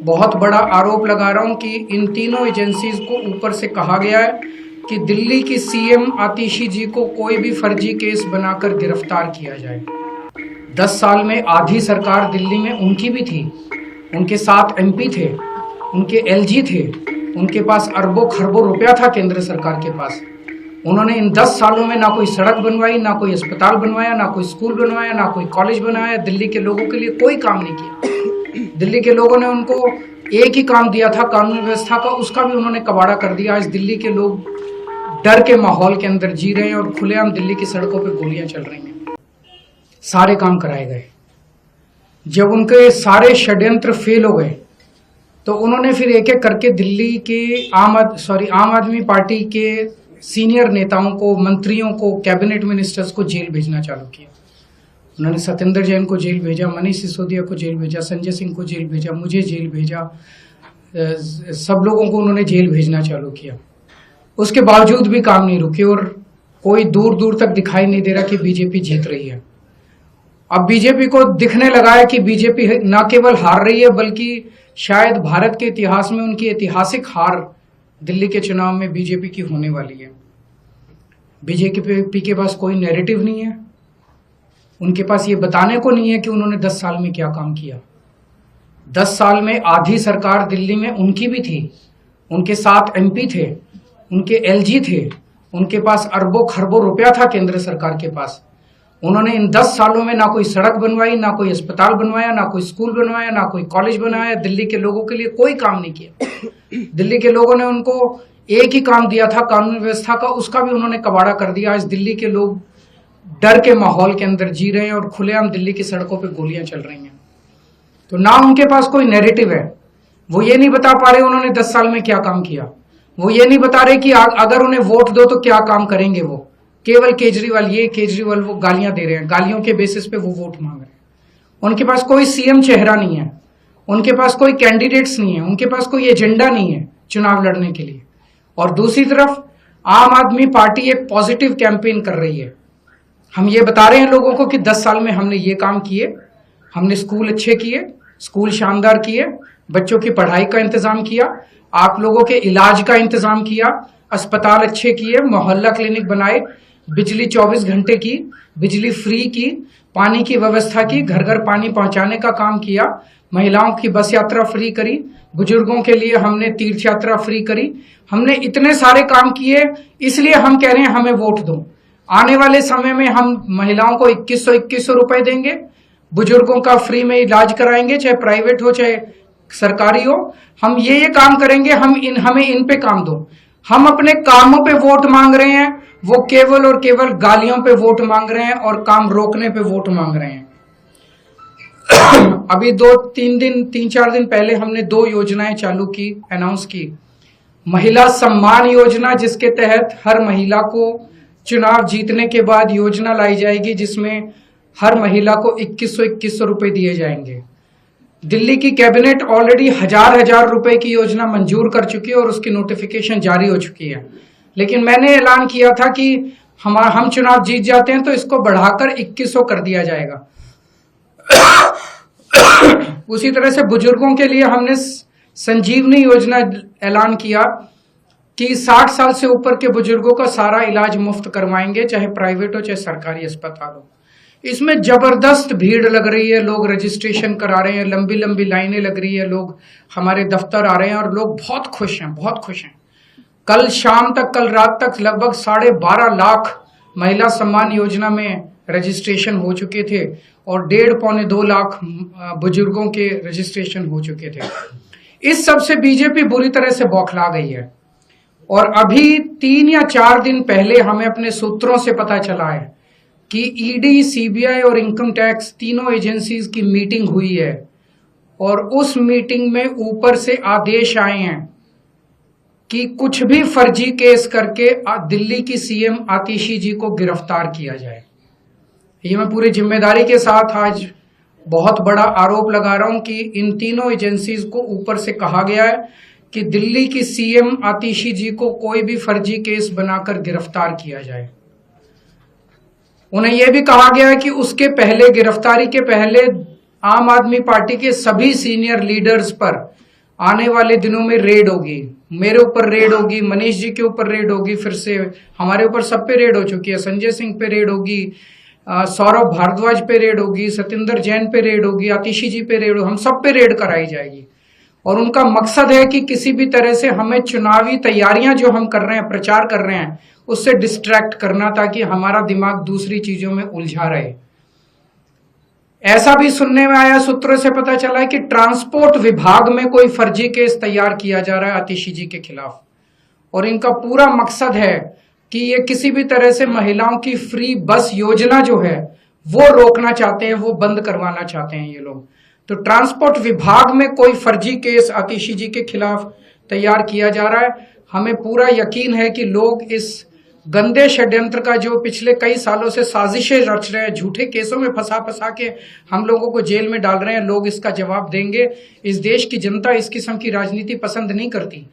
बहुत बड़ा आरोप लगा रहा हूं कि इन तीनों एजेंसीज को ऊपर से कहा गया है कि दिल्ली की सीएम आतिशी जी को कोई भी फर्जी केस बनाकर गिरफ्तार किया जाए। 10 साल में आधी सरकार दिल्ली में उनकी भी थी, उनके 7 एमपी थे, उनके एलजी थे, उनके पास अरबों खरबों रुपया था केंद्र सरकार के पास। उन्होंने इन 10 सालों में ना कोई सड़क बनवाई, ना कोई अस्पताल बनवाया, ना कोई स्कूल बनवाया, ना कोई कॉलेज बनाया। दिल्ली के लोगों के लिए कोई काम नहीं किया। दिल्ली के लोगों ने उनको एक ही काम दिया था कानून व्यवस्था का, उसका भी उन्होंने कबाड़ा कर दिया। आज दिल्ली के लोग डर के माहौल के अंदर जी रहे हैं और खुलेआम दिल्ली की सड़कों पे गोलियां चल रही हैं। सारे काम कराए गए। जब उनके सारे षड्यंत्र फेल हो गए तो उन्होंने फिर एक एक करके दिल्ली के आम आदमी पार्टी के सीनियर नेताओं को, मंत्रियों को, कैबिनेट मिनिस्टर्स को जेल भेजना चालू किया। उन्होंने सत्येंद्र जैन को जेल भेजा, मनीष सिसोदिया को जेल भेजा, संजय सिंह को जेल भेजा, मुझे जेल भेजा, सब लोगों को उन्होंने जेल भेजना चालू किया। उसके बावजूद भी काम नहीं रुके और कोई दूर दूर तक दिखाई नहीं दे रहा कि बीजेपी जीत रही है। अब बीजेपी को दिखने लगा है कि बीजेपी न केवल हार रही है बल्कि शायद भारत के इतिहास में उनकी ऐतिहासिक हार दिल्ली के चुनाव में बीजेपी की होने वाली है। बीजेपी के पास कोई नैरेटिव नहीं है, उनके पास ये बताने को नहीं है कि उन्होंने 10 साल में क्या काम किया। 10 साल में आधी सरकार दिल्ली में उनकी भी थी, उनके 7 एमपी थे, उनके एलजी थे, उनके पास अरबों खरबों रुपया था केंद्र सरकार के पास। उन्होंने इन 10 सालों में ना कोई सड़क बनवाई, ना कोई अस्पताल बनवाया, ना कोई स्कूल बनवाया, ना कोई कॉलेज बनाया। दिल्ली के लोगों के लिए कोई काम नहीं किया। दिल्ली के लोगों ने उनको एक ही काम दिया था कानून व्यवस्था का, उसका भी उन्होंने कबाड़ा कर दिया। आज दिल्ली के लोग डर के माहौल के अंदर जी रहे हैं और खुलेआम दिल्ली की सड़कों पे गोलियां चल रही हैं। तो ना उनके पास कोई नैरेटिव है। वो ये नहीं बता पा रहे उन्होंने 10 साल में क्या काम किया। वो ये नहीं बता रहे कि अगर उन्हें वोट दो तो क्या काम करेंगे। वो केवल केजरीवाल वो गालियां दे रहे हैं, गालियों के बेसिस पे वो वोट मांग रहे हैं। उनके पास कोई सीएम चेहरा नहीं है, उनके पास कोई कैंडिडेट्स नहीं है, उनके पास कोई एजेंडा नहीं है चुनाव लड़ने के लिए। और दूसरी तरफ आम आदमी पार्टी एक पॉजिटिव कैंपेन कर रही है। हम ये बता रहे हैं लोगों को कि 10 साल में हमने ये काम किए, हमने स्कूल अच्छे किए, स्कूल शानदार किए, बच्चों की पढ़ाई का इंतजाम किया, आप लोगों के इलाज का इंतजाम किया, अस्पताल अच्छे किए, मोहल्ला क्लिनिक बनाए, बिजली 24 घंटे की, बिजली फ्री की, पानी की व्यवस्था की, घर घर पानी पहुंचाने का काम किया, महिलाओं की बस यात्रा फ्री करी, बुजुर्गों के लिए हमने तीर्थ यात्रा फ्री करी। हमने इतने सारे काम किए, इसलिए हम कह रहे हैं हमें वोट दो। आने वाले समय में हम महिलाओं को 2100 रुपए देंगे, बुजुर्गों का फ्री में इलाज कराएंगे, चाहे प्राइवेट हो चाहे सरकारी हो। हम ये काम करेंगे, हमें इन पे काम दो। हम अपने कामों पे वोट मांग रहे हैं, वो केवल और केवल गालियों पे वोट मांग रहे हैं और काम रोकने पे वोट मांग रहे हैं। अभी 3-4 दिन पहले हमने 2 योजनाएं चालू की, अनाउंस की। महिला सम्मान योजना, जिसके तहत हर महिला को चुनाव जीतने के बाद योजना लाई जाएगी जिसमें हर महिला को 2100 रुपए दिए जाएंगे। दिल्ली की कैबिनेट ऑलरेडी हजार रुपए की योजना मंजूर कर चुकी है और उसकी नोटिफिकेशन जारी हो चुकी है। लेकिन मैंने ऐलान किया था कि हम चुनाव जीत जाते हैं तो इसको बढ़ाकर 2100 कर दिया जाएगा। उसी तरह से बुजुर्गों के लिए हमने संजीवनी योजना ऐलान किया कि 60 साल से ऊपर के बुजुर्गों का सारा इलाज मुफ्त करवाएंगे, चाहे प्राइवेट हो चाहे सरकारी अस्पताल हो। इसमें जबरदस्त भीड़ लग रही है, लोग रजिस्ट्रेशन करा रहे हैं, लंबी लंबी लाइनें लग रही है, लोग हमारे दफ्तर आ रहे हैं और लोग बहुत खुश हैं, बहुत खुश हैं। कल शाम तक, कल रात तक लगभग 12.5 लाख महिला सम्मान योजना में रजिस्ट्रेशन हो चुके थे और 1.5-2 लाख बुजुर्गों के रजिस्ट्रेशन हो चुके थे। इस सब से बीजेपी बुरी तरह से बौखला गई है। और अभी 3 या 4 दिन पहले हमें अपने सूत्रों से पता चला है कि ईडी, सीबीआई और इनकम टैक्स तीनों एजेंसीज की मीटिंग हुई है और उस मीटिंग में ऊपर से आदेश आए हैं कि कुछ भी फर्जी केस करके दिल्ली की सीएम आतिशी जी को गिरफ्तार किया जाए। ये मैं पूरी जिम्मेदारी के साथ आज बहुत बड़ा आरोप लगा रहा हूं कि इन तीनों एजेंसीज को ऊपर से कहा गया है कि दिल्ली की सीएम आतिशी जी को कोई भी फर्जी केस बनाकर गिरफ्तार किया जाए। उन्हें यह भी कहा गया है कि उसके पहले, गिरफ्तारी के पहले, आम आदमी पार्टी के सभी सीनियर लीडर्स पर आने वाले दिनों में रेड होगी, मेरे ऊपर रेड होगी, मनीष जी के ऊपर रेड होगी, फिर से हमारे ऊपर सब पे रेड हो चुकी है, संजय सिंह पे रेड होगी, सौरभ भारद्वाज पे रेड होगी, सत्येंद्र जैन पे रेड होगी, आतिशी जी पे रेड होगी, हम सब पे रेड कराई जाएगी। और उनका मकसद है कि किसी भी तरह से हमें चुनावी तैयारियां जो हम कर रहे हैं, प्रचार कर रहे हैं, उससे डिस्ट्रैक्ट करना, ताकि हमारा दिमाग दूसरी चीजों में उलझा रहे। ऐसा भी सुनने में आया, सूत्रों से पता चला है कि ट्रांसपोर्ट विभाग में कोई फर्जी केस तैयार किया जा रहा है आतिशी जी के खिलाफ, और इनका पूरा मकसद है कि ये किसी भी तरह से महिलाओं की फ्री बस योजना जो है वो रोकना चाहते हैं, वो बंद करवाना चाहते हैं ये लोग। तो ट्रांसपोर्ट विभाग में कोई फर्जी केस आतिशी जी के खिलाफ तैयार किया जा रहा है। हमें पूरा यकीन है कि लोग इस गंदे षड्यंत्र का, जो पिछले कई सालों से साजिशें रच रहे हैं, झूठे केसों में फंसा फंसा के हम लोगों को जेल में डाल रहे हैं, लोग इसका जवाब देंगे। इस देश की जनता इस किस्म की राजनीति पसंद नहीं करती।